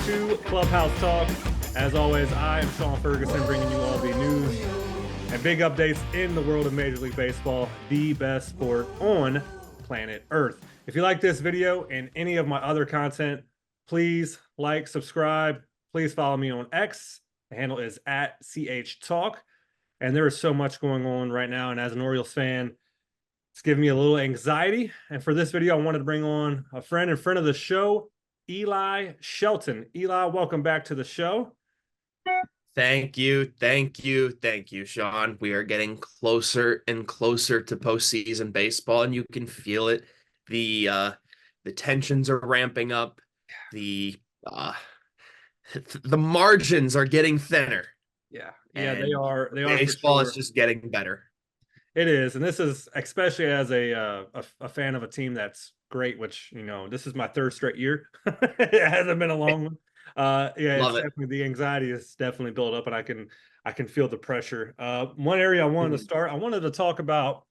to Clubhouse Talk. As always, I am Sean Ferguson, bringing you all the news and big updates in the world of Major League Baseball, the best sport on planet Earth. If you like this video and any of my other content, please like, subscribe. Please follow me on X. The handle is @CHTalk. And there is so much going on right now. And as an Orioles fan, it's giving me a little anxiety. And for this video, I wanted to bring on a friend of the show, Eli Shelton. Eli, welcome back to the show. Thank you, Sean. We are getting closer and closer to postseason baseball, and you can feel it. The tensions are ramping up. The uh, the margins are getting thinner. Yeah, they And are. They are for baseball is sure. just getting better. It is, and this is especially as a fan of a team that's great. Which this is my third straight year. It hasn't been a long one. Yeah, it's Love it. definitely the anxiety is definitely built up, and I can feel the pressure. One area I wanted to start, I wanted to talk about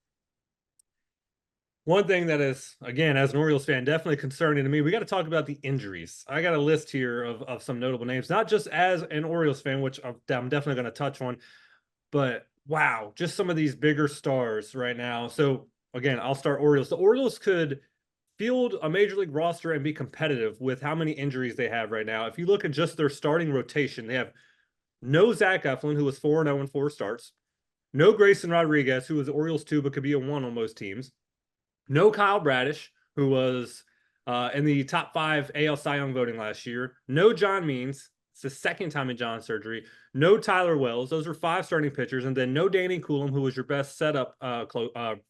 one thing that is, again, as an Orioles fan, definitely concerning to me. We got to talk about the injuries. I got a list here of some notable names, not just as an Orioles fan, which I'm definitely going to touch on, but wow, just some of these bigger stars right now. So again, I'll start Orioles. The Orioles could field a major league roster and be competitive with how many injuries they have right now. If you look at just their starting rotation, they have no Zach Eflin, who was 4-0 in 4 starts, no Grayson Rodriguez, who was the Orioles 2, but could be a 1 on most teams, no Kyle Bradish, who was in the top 5 AL Cy Young voting last year, no John Means. It's the second time in John's surgery. No Tyler Wells. Those are 5 starting pitchers. And then no Danny Coulomb, who was your best setup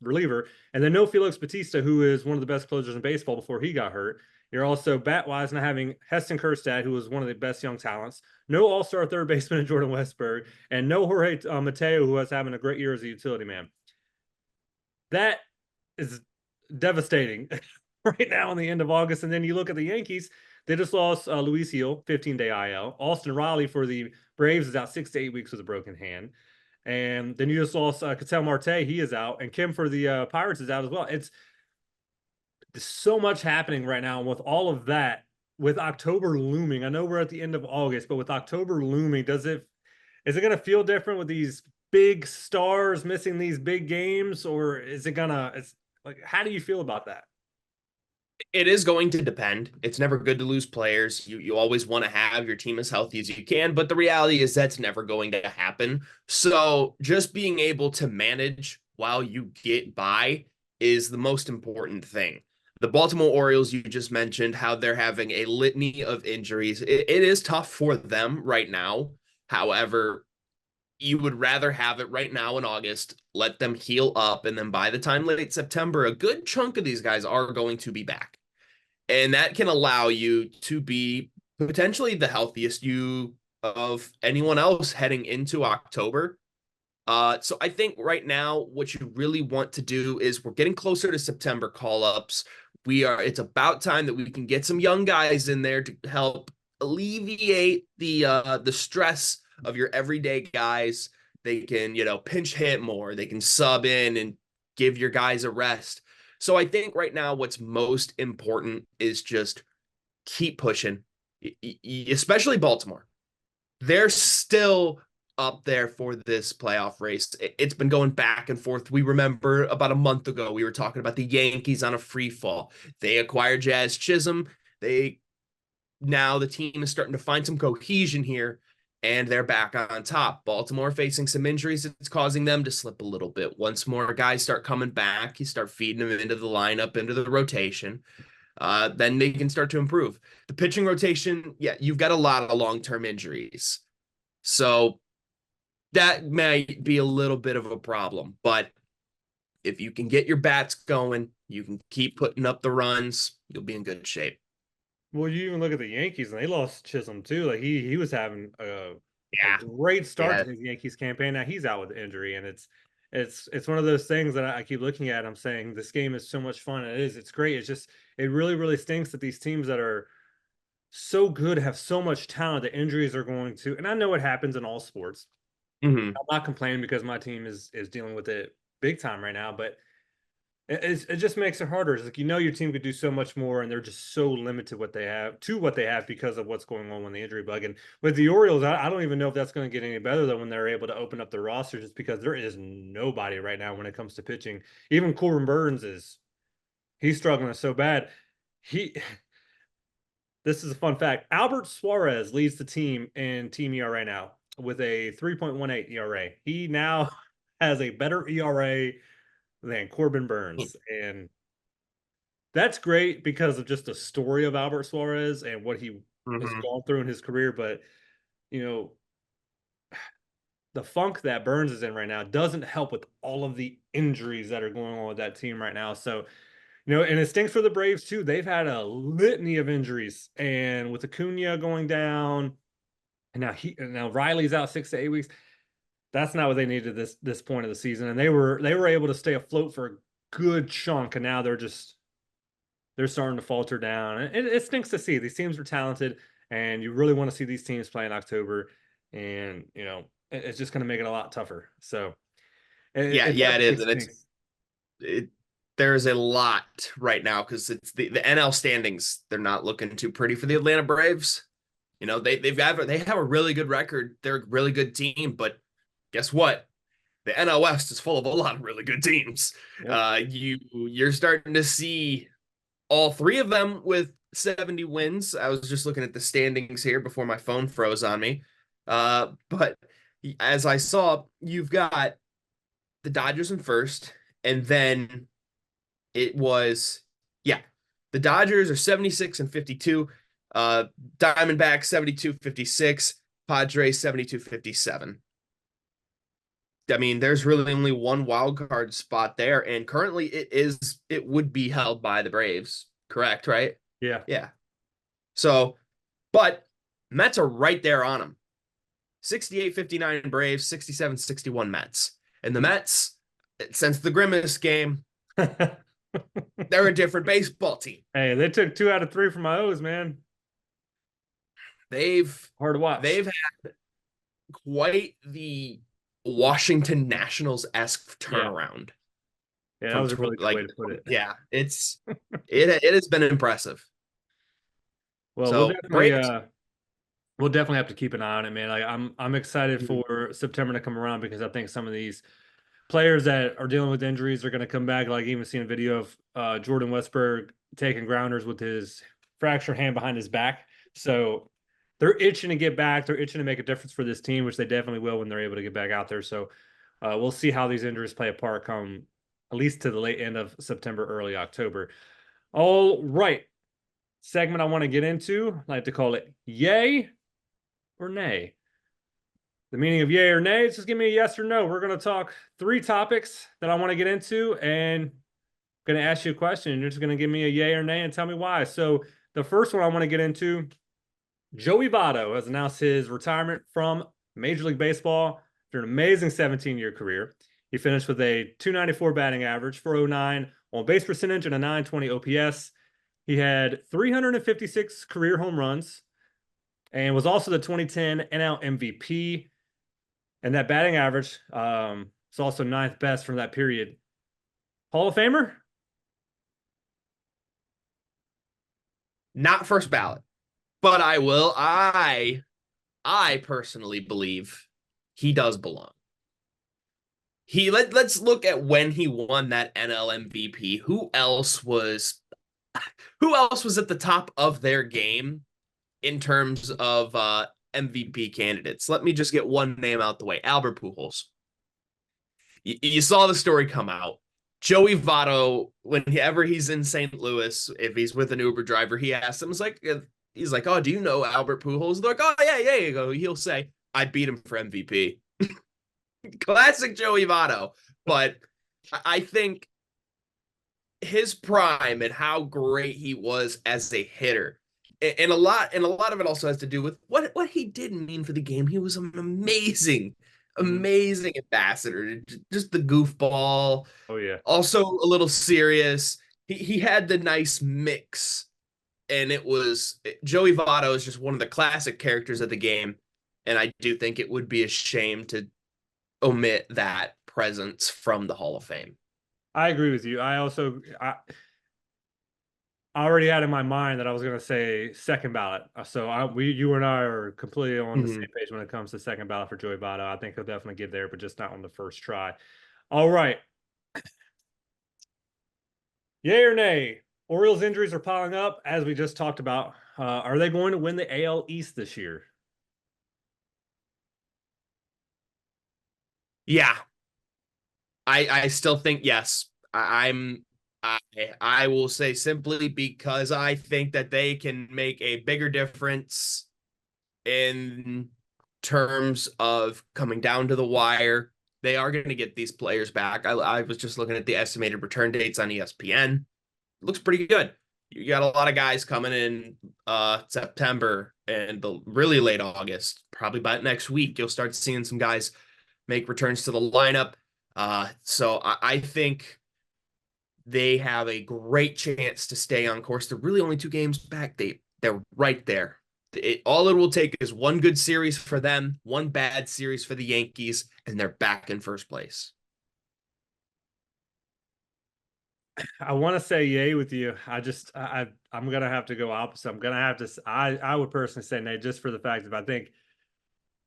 reliever. And then no Felix Bautista, who is one of the best closers in baseball before he got hurt. You're also bat-wise not having Heston Kjerstad, who was one of the best young talents. No all-star third baseman in Jordan Westburg. And no Jorge Mateo, who was having a great year as a utility man. That is devastating right now in the end of August. And then you look at the Yankees, they just lost Luis Gil, 15-day IL. Austin Riley for the Braves is out 6 to 8 weeks with a broken hand. And then you just lost Ketel Marte. He is out. And Kim for the Pirates is out as well. It's so much happening right now. And with all of that, with October looming, I know we're at the end of August, but with October looming, is it going to feel different with these big stars missing these big games? Or is it going to, like, how do you feel about that? It is going to depend. It's never good to lose players. You always want to have your team as healthy as you can, but the reality is that's never going to happen. So just being able to manage while you get by is the most important thing. The Baltimore Orioles, you just mentioned how they're having a litany of injuries. It is tough for them right now. However, you would rather have it right now in August, let them heal up, and then by the time late September, a good chunk of these guys are going to be back. And that can allow you to be potentially the healthiest you of anyone else heading into October. So I think right now what you really want to do is we're getting closer to September call-ups. It's about time that we can get some young guys in there to help alleviate the stress of your everyday guys. They can, pinch hit more. They can sub in and give your guys a rest. So I think right now what's most important is just keep pushing, especially Baltimore. They're still up there for this playoff race. It's been going back and forth. We remember about a month ago, we were talking about the Yankees on a free fall. They acquired Jazz Chisholm. Now the team is starting to find some cohesion here, and they're back on top. Baltimore facing some injuries. It's causing them to slip a little bit. Once more guys start coming back, you start feeding them into the lineup, into the rotation. Then they can start to improve. The pitching rotation, yeah, you've got a lot of long-term injuries. So that might be a little bit of a problem. But if you can get your bats going, you can keep putting up the runs, you'll be in good shape. Well, you even look at the Yankees, and they lost Chisholm too. Like he was having a Yeah. great start Yeah. to his Yankees campaign. Now he's out with injury, and it's one of those things that I keep looking at. I'm saying this game is so much fun. It's great. It's just it really stinks that these teams that are so good have so much talent that injuries are going to. And I know it happens in all sports. Mm-hmm. I'm not complaining because my team is dealing with it big time right now, but it just makes it harder. It's like your team could do so much more, and they're just so limited what they have because of what's going on with the injury bug. And with the Orioles, I don't even know if that's going to get any better than when they're able to open up the roster, just because there is nobody right now when it comes to pitching. Even Corbin Burns he's struggling so bad. He This is a fun fact. Albert Suarez leads the team in team ERA now with a 3.18 ERA. He now has a better ERA than Corbin Burns. And that's great because of just the story of Albert Suarez and what he has Mhm. gone through in his career. But, you know, the funk that Burns is in right now doesn't help with all of the injuries that are going on with that team right now. So, and it stinks for the Braves too. They've had a litany of injuries, and with Acuna going down, and now Riley's out 6 to 8 weeks. That's not what they needed this point of the season, and they were able to stay afloat for a good chunk, and now they're starting to falter down. And it stinks to see. These teams are talented, and you really want to see these teams play in October, and it's just going to make it a lot tougher. So Yeah, it yeah, it definitely is, and stinks. it there's a lot right now because it's the NL standings. They're not looking too pretty for the Atlanta Braves. They have a really good record. They're a really good team, but guess what? The NL West is full of a lot of really good teams. Yep. You're starting to see all three of them with 70 wins. I was just looking at the standings here before my phone froze on me. But as I saw, you've got the Dodgers in first, and then it was, yeah, the Dodgers are 76 and 52, uh, Diamondbacks 72-56, Padres 72-57. I mean, there's really only one wild card spot there, and currently it would be held by the Braves. Correct, right? Yeah. Yeah. So, but Mets are right there on them. 68-59 Braves, 67-61 Mets. And the Mets, since the Grimace game, they're a different baseball team. Hey, they took 2 out of 3 from my O's, man. They've Hard to watch. they've had quite the Washington Nationals-esque Yeah. turnaround Yeah, that from was a really good way to put it. yeah, it has been impressive. Well, So Braves, we'll definitely have to keep an eye on it, man. Like I'm excited mhm, for September to come around because I think some of these players that are dealing with injuries are going to come back. Like even seeing a video of Jordan Westberg taking grounders with his fractured hand behind his back. So they're itching to get back. They're itching to make a difference for this team, which they definitely will when they're able to get back out there. So we'll see how these injuries play a part come at least to the late end of September, early October. All right. Segment I want to get into, I like to call it Yay or Nay. The meaning of yay or nay is just give me a yes or no. We're going to talk 3 topics that I want to get into, and I'm going to ask you a question, and you're just going to give me a yay or nay and tell me why. So the first one I want to get into, Joey Votto has announced his retirement from Major League Baseball after an amazing 17-year career. He finished with a 294 batting average, 409 on base percentage, and a 920 OPS. He had 356 career home runs and was also the 2010 NL MVP. And that batting average is also 9th best from that period. Hall of Famer? not first ballot, but I personally believe he does belong. Let's look at when he won that NL MVP. Who else was at the top of their game in terms of MVP candidates? Let me just get one name out the way. Albert Pujols. You saw the story come out. Joey Votto, whenever he's in St. Louis, if he's with an Uber driver, he asks him, he's like, "Oh, do you know Albert Pujols?" They're like, "Oh, yeah, yeah." You go. He'll say, "I beat him for MVP." Classic Joey Votto. But I think his prime and how great he was as a hitter, and a lot of it also has to do with what he did mean for the game. He was an Mhm. amazing ambassador, just the goofball, Oh, yeah. also a little serious. He had the nice mix, and Joey Votto is just one of the classic characters of the game, and I do think it would be a shame to omit that presence from the Hall of Fame. I agree with you. I already had in my mind that I was going to say second ballot. So you and I are completely on the same Mhm. page when it comes to second ballot for Joey Votto. I think he'll definitely get there, but just not on the first try. All right. Yay or nay? Orioles injuries are piling up, as we just talked about. Are they going to win the AL East this year? Yeah, I still think yes. I I will say simply because I think that they can make a bigger difference in terms of coming down to the wire. They are going to get these players back. I was just looking at the estimated return dates on ESPN. It looks pretty good. You got a lot of guys coming in September and the really late August. Probably by next week, you'll start seeing some guys make returns to the lineup. So I think they have a great chance to stay on course. They're really only 2 games back. They're right there. All it will take is one good series for them, one bad series for the Yankees, and they're back in first place. I want to say yay with you. I'm gonna have to go opposite. I'm gonna have to. I would personally say nay, just for the fact that I think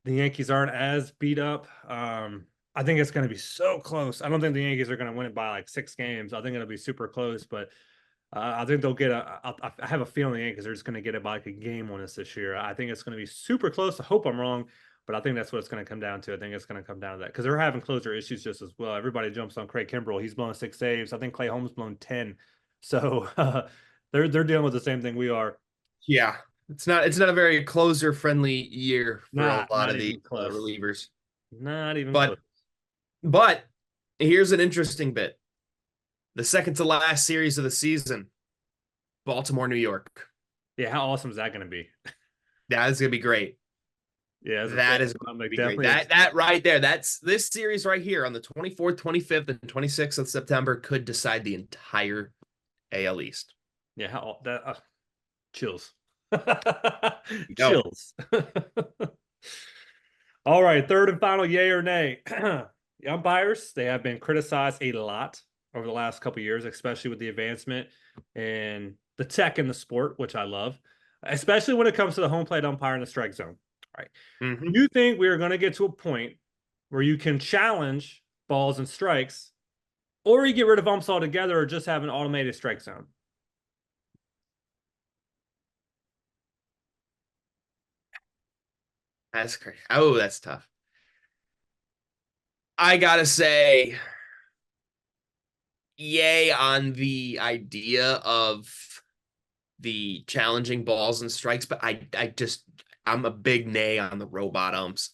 the Yankees aren't as beat up. I think it's going to be so close. I don't think the Yankees are going to win it by like 6 games. I think it'll be super close, but I think they'll get I have a feeling the Yankees are just going to get it by like a game on us this year. I think it's going to be super close. I hope I'm wrong, but I think that's what it's going to come down to. I think it's going to come down to that because they're having closer issues just as well. Everybody jumps on Craig Kimbrell. He's blown 6 saves. I think Clay Holmes blown 10. So they're dealing with the same thing we are. Yeah, it's not a very closer friendly year for a lot Not of the even close. relievers. Not even close. But but here's an interesting bit. The second to last series of the season, Baltimore, New York. Yeah, how awesome is that going to be? That is gonna be great. Yeah, as a fan, That is going I'm to like be great. definitely. That right there, that's this series right here on the 24th, 25th, and 26th of September could decide the entire AL East. Yeah, how that chills, No. chills. All right, third and final, yay or nay? The umpires they have been criticized a lot over the last couple years, especially with the advancement and the tech in the sport, which I love, especially when it comes to the home plate umpire in the strike zone. All right, Mm-hmm. do you think we are going to get to a point where you can challenge balls and strikes, or you get rid of umps altogether, or just have an automated strike zone? That's crazy. Oh, that's tough. I gotta say, yay on the idea of the challenging balls and strikes, but I'm a big nay on the robot umps.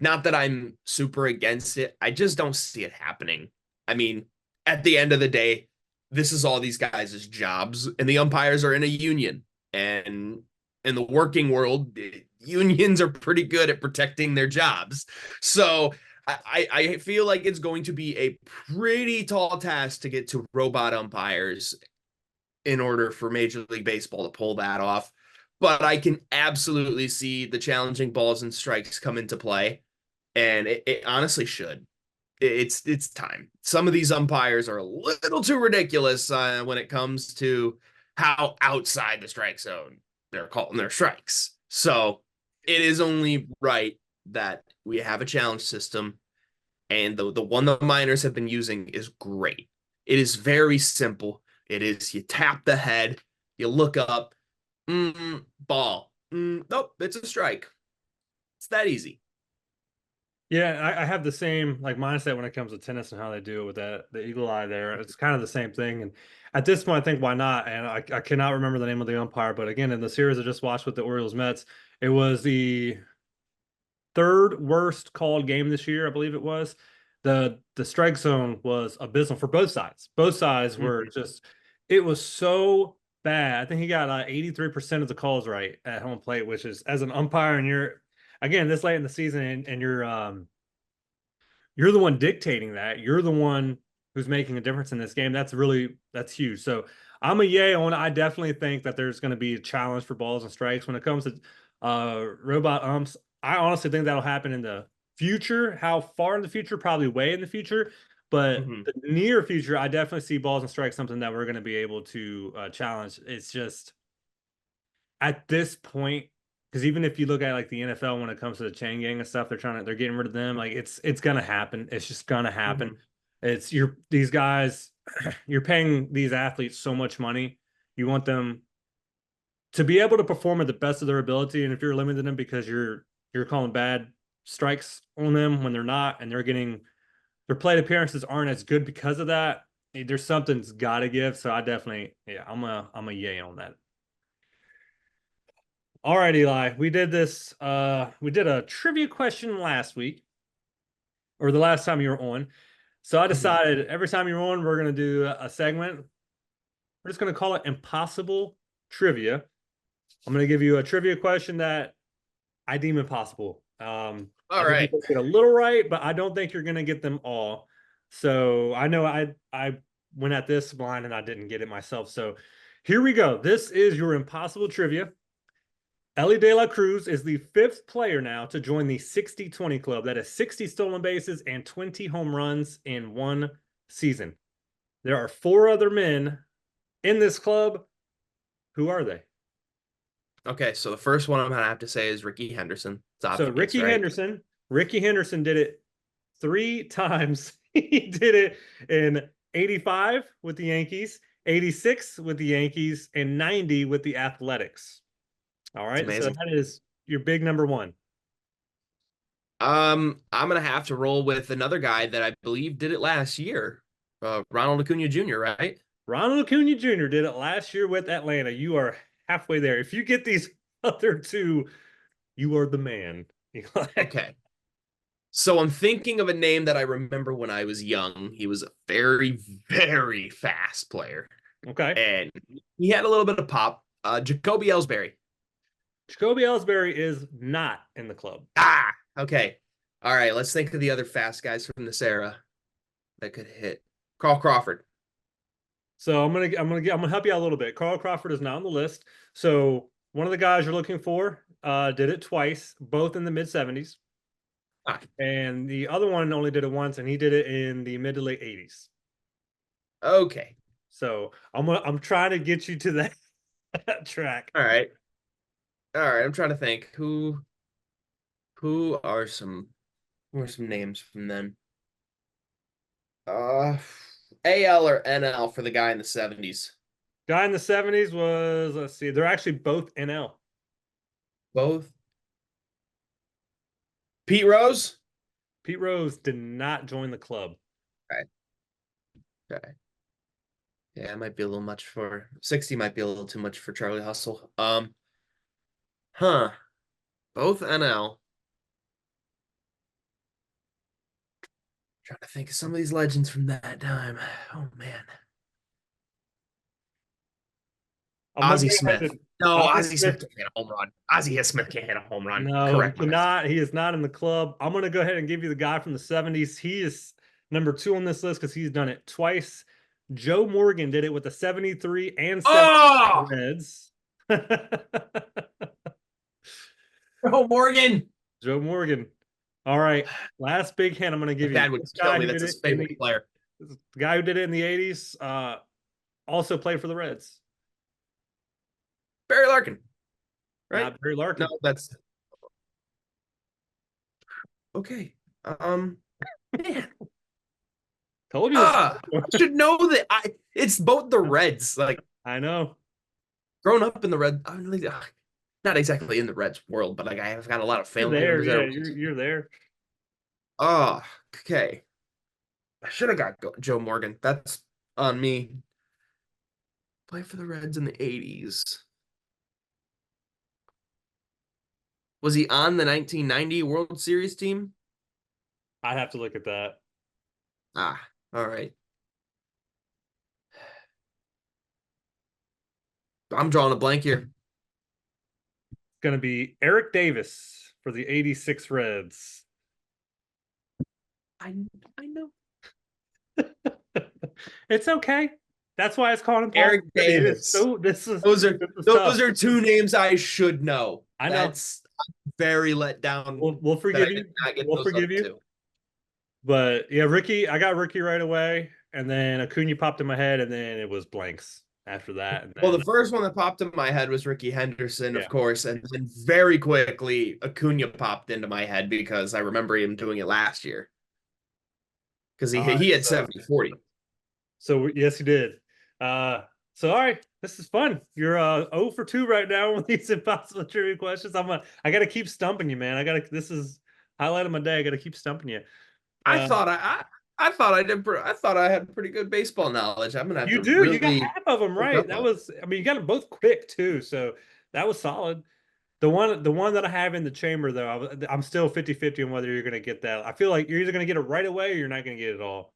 Not that I'm super against it. I just don't see it happening. I mean, at the end of the day, this is all these guys' jobs, and the umpires are in a union. And in the working world, unions are pretty good at protecting their jobs. So I feel like it's going to be a pretty tall task to get to robot umpires in order for Major League Baseball to pull that off. But I can absolutely see the challenging balls and strikes come into play, and it honestly should. It's time. Some of these umpires are a little too ridiculous when it comes to how outside the strike zone they're calling their strikes. So it is only right that we have a challenge system, and the one the miners have been using is great. It is very simple. It is you tap the head, you look up, ball. Nope, it's a strike. It's that easy. Yeah, I have the same like mindset when it comes to tennis and how they do it with that the eagle eye there. It's kind of the same thing. And at this point, I think why not? And I cannot remember the name of the umpire, but again, in the series I just watched with the Orioles Mets, it was the third worst called game this year, I believe it was. The strike zone was abysmal for both sides. Both sides were Mhm. just it was so bad. I think he got 83% of the calls right at home plate, which is as an umpire and you're again this late in the season and you're the one dictating that. You're the one who's making a difference in this game. That's huge. So I'm a yay on. I definitely think that there's going to be a challenge for balls and strikes when it comes to robot umps. I honestly think that'll happen in the future. How far in the future? Probably way in the future. But Mhm. the near future, I definitely see balls and strikes something that we're going to be able to challenge. It's just at this point, because even if you look at like the NFL when it comes to the chain gang and stuff, they're getting rid of them. Like it's gonna happen. It's just gonna happen. Mhm. It's these guys, you're paying these athletes so much money. You want them to be able to perform at the best of their ability. And if you're limiting them because you're calling bad strikes on them when they're not, and their plate appearances aren't as good because of that, there's something's got to give. So I definitely, yeah, I'm a yay on that. All right, Eli. We did this. We did a trivia question last week, or the last time you were on. So I Mhm. decided every time you're on, we're gonna do a segment. We're just gonna call it Impossible Trivia. I'm gonna give you a trivia question that I deem impossible. All I think you right. both get a little right, but I don't think you're gonna get them all. So I know I went at this blind and I didn't get it myself. So here we go. This is your impossible trivia. Ellie De La Cruz is the fifth player now to join the 60-20 club. That is 60 stolen bases and 20 home runs in one season. There are four other men in this club. Who are they? Okay, so the first one I'm gonna have to say is Ricky Henderson. It's So obvious, right? Ricky Henderson did it three times. He did it in 85 with the Yankees, 86 with the Yankees, and 90 with the Athletics. All It's right. So amazing. that is your big number one. I'm gonna have to roll with another guy that I believe did it last year. Ronald Acuna Jr., right? Ronald Acuna Jr. did it last year with Atlanta. You are halfway there. If you get these other two, you are the man. Okay. So I'm thinking of a name that I remember when I was young. He was a very, very fast player, Okay. and he had a little bit of pop. Jacoby Ellsbury. Jacoby Ellsbury is not in the club. Okay. All right. Let's think of the other fast guys from this era that could hit. Carl Crawford. So I'm gonna help you out a little bit. Carl Crawford is not on the list. So one of the guys you're looking for did it twice, both in the mid 70s, Ah, and the other one only did it once, and he did it in the mid to late 80s. okay. So I'm trying to get you to that track. All right. All right. I'm trying to think who are some who are some names from then. Uh, AL or NL for the guy in the 70s. Guy in the 70s was, let's see, they're actually both NL. Both. Pete Rose. Pete Rose did not join the club. Okay. Okay. Yeah, it might be a little much for 60 might be a little too much for Charlie Hustle. Huh. Both NL. Trying to think of some of these legends from that time. Oh man. I'm gonna Ozzie go ahead Smith. and No, Ozzie Ozzie Smith. Smith can't hit a home run. Ozzie Smith can't hit a home run. No, he Correct myself. cannot. He is not in the club. I'm gonna go ahead and give you the guy from the 70s. He is number two on this list because he's done it twice. Joe Morgan did it with the 73 and 70 Oh, Reds. oh Morgan. Joe Morgan. All right. Last big hint I'm gonna My give you. dad would This kill guy me. who That's did his it in favorite player. the guy who did it in the 80s also played for the Reds. Barry Larkin, right? Not Barry No, Larkin. that's okay. Man, Told you this. I should know that. It's both the Reds. Like I know. growing up in the Red, not exactly in the Reds world, but like I have got a lot of You're family there. members that Yeah, are. you're there. Oh, okay. I should have got Joe Morgan. That's on me. Play for the Reds in the 80s. Was he on the 1990 World Series team? I'd have to look at that. All right. I'm drawing a blank here. Going to be Eric Davis for the 86 Reds. I I know. It's okay. That's why it's called Impossible Eric Trivia. It is Davis. so Those are this is tough. those are two names I should know. I know. That's very let down We'll that I forgive did you. not get We'll those other forgive you. two. But yeah, Ricky, I got Ricky right away, and then Acuna popped in my head, and then it was blanks after that, and Well, then the first one that popped in my head was Ricky Henderson, yeah. of course, and then very quickly Acuna popped into my head because I remember him doing it last year because All right, he had 70-40. yes, he did. Uh, so all right, this is fun. You're 0 for 2 right now with these impossible trivia questions. I got to keep stumping you, man. This is highlight of my day. I got to keep stumping you. I Uh, thought I thought I did I thought I had pretty good baseball knowledge. I'm gonna have you to do. You got really half of them pick right. up That on. was. I mean, you got them both quick too. So that was solid. The one that I have in the chamber though, I'm still 50-50 on whether you're going to get that. I feel like you're either going to get it right away or you're not going to get it all.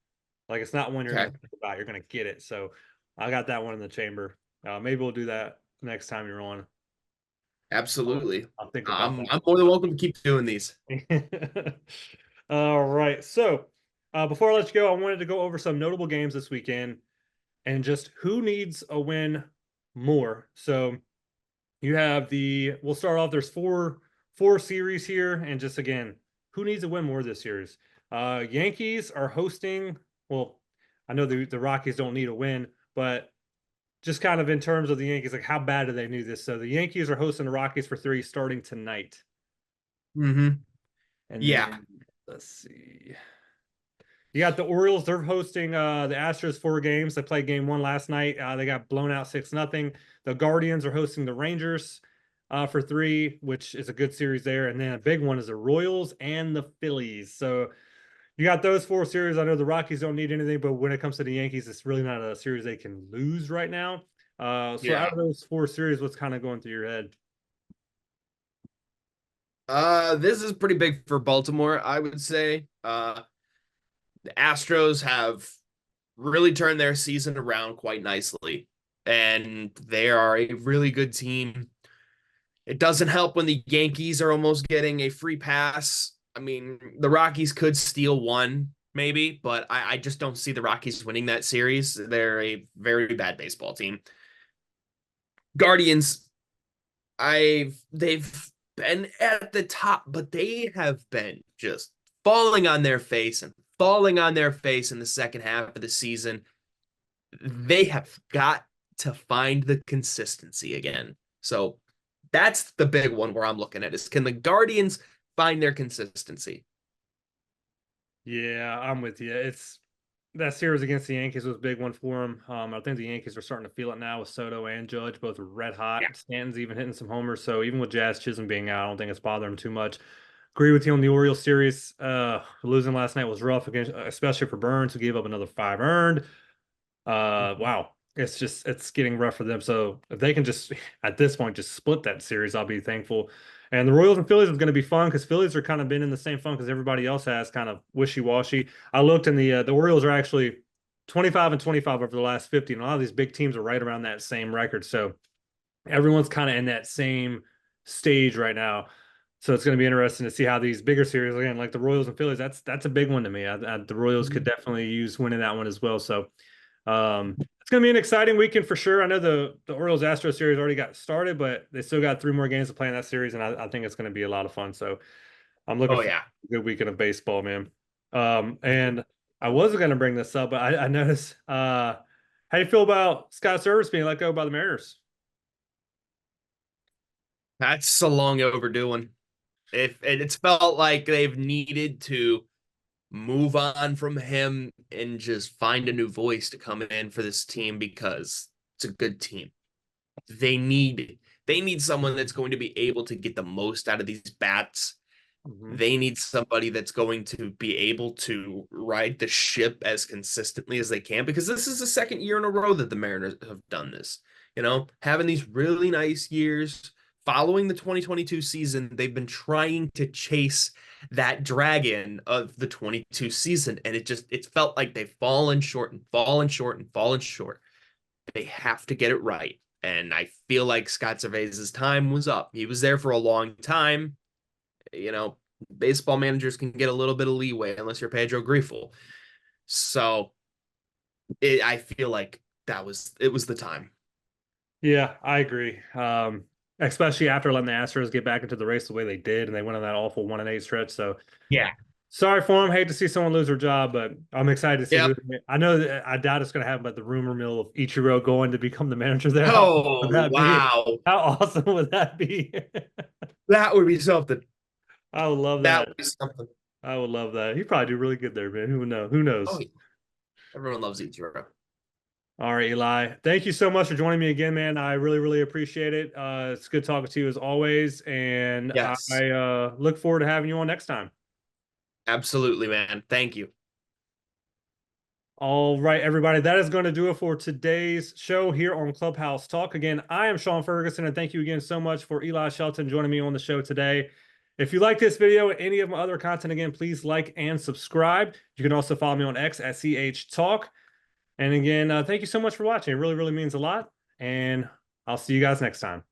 Like it's not one you're going Okay, to think about. You're going to get it. So I got that one in the chamber. Maybe we'll do that next time you're on. absolutely. I'll think about I'm more than welcome to keep doing these. that. All right. So before I let you go, I wanted to go over some notable games this weekend and just who needs a win more. So you have we'll start off. There's four series here, and just again, who needs to win more this series? Yankees are hosting. Well, I know the Rockies don't need a win, but just kind of in terms of the Yankees, like how bad do they need this? So the Yankees are hosting the Rockies for 3 starting tonight. Mm-hmm. And Yeah. then let's see. You got the Orioles. They're hosting the Astros 4 games. They played game 1 last night. They got blown out 6-0. The Guardians are hosting the Rangers for 3, which is a good series there. And then a big one is the Royals and the Phillies. So you got those 4 series. I know the Rockies don't need anything, but when it comes to the Yankees, it's really not a series they can lose right now. So out Yeah. of those 4 series, what's kind of going through your head? This is pretty big for Baltimore, I would say. The Astros have really turned their season around quite nicely, and they are a really good team. It doesn't help when the Yankees are almost getting a free pass. I mean, the Rockies could steal one, maybe, but I just don't see the Rockies winning that series. They're a very bad baseball team. Guardians, they've been at the top, but they have been just falling on their face and falling on their face in the second half of the season. They have got to find the consistency again. So that's the big one where I'm looking at is can the Guardians find their consistency? Yeah, I'm with you. It's that series against the Yankees was a big one for them. I think the Yankees are starting to feel it now with Soto and Judge, both red Yeah. hot. Stanton's even hitting some homers. So even with Jazz Chisholm being out, I don't think it's bothering him too much. Agree with you on the Orioles series. Losing last night was rough against, especially for Burns, who gave up another 5 earned. Wow, it's getting rough for them. So if they can just at this point just split that series, I'll be thankful. And the Royals and Phillies is going to be fun because Phillies are kind of been in the same funk as everybody else has, kind of wishy-washy. I looked and the Orioles are actually 25 and 25 over the last 50, and a lot of these big teams are right around that same record. So everyone's kind of in that same stage right now. So it's going to be interesting to see how these bigger series again, like the Royals and Phillies. That's a big one to me. The Royals could definitely use winning that one as well. So it's going to be an exciting weekend for sure. I know the Orioles Astro series already got started, but they still got 3 more games to play in that series, and I think it's going to be a lot of fun. So I'm looking Oh for yeah. a good weekend of baseball, man. And I wasn't going to bring this up, but I noticed. How do you feel about Scott Service being let go by the Mariners? That's so long overdue one. If it's felt like they've needed to move on from him and just find a new voice to come in for this team because it's a good team. They need someone that's going to be able to get the most out of these bats. Hmm. They need somebody that's going to be able to ride the ship as consistently as they can because this is the second year in a row that the Mariners have done this. You know, having these really nice years following the 2022 season, they've been trying to chase that dragon of the 22 season and it felt like they've fallen short and fallen short and fallen short. They have to get it right. And I feel like Scott Cervez's time was up. He was there for a long time. You know, baseball managers can get a little bit of leeway unless you're Pedro Grifol. So I feel like it was the time. Yeah, I agree. Especially after letting the Astros get back into the race the way they did, and they went on that awful 1-8 stretch. So Yeah. Sorry for him. Hate to see someone lose their job, but I'm excited to see who. Yep. I know that I doubt it's going to happen, but the rumor mill of Ichiro going to become the manager there. How awesome would Oh, that be? wow. How awesome would that be? That would be something. I would love That that. would be something. I would love that. He'd probably do really good there, man. Who would know? Who Oh, knows? yeah. Everyone loves Ichiro. All right, Eli. Thank you so much for joining me again, man. I really, really appreciate it. It's good talking to you as always, and Yes, I look forward to having you on next time. absolutely, man. Thank you. All right, everybody. That is going to do it for today's show here on Clubhouse Talk. Again, I am Sean Ferguson, and thank you again so much for Eli Shelton joining me on the show today. If you like this video and any of my other content, again, please like and subscribe. You can also follow me on X at CH Talk. And again, thank you so much for watching. It really, really means a lot. And I'll see you guys next time.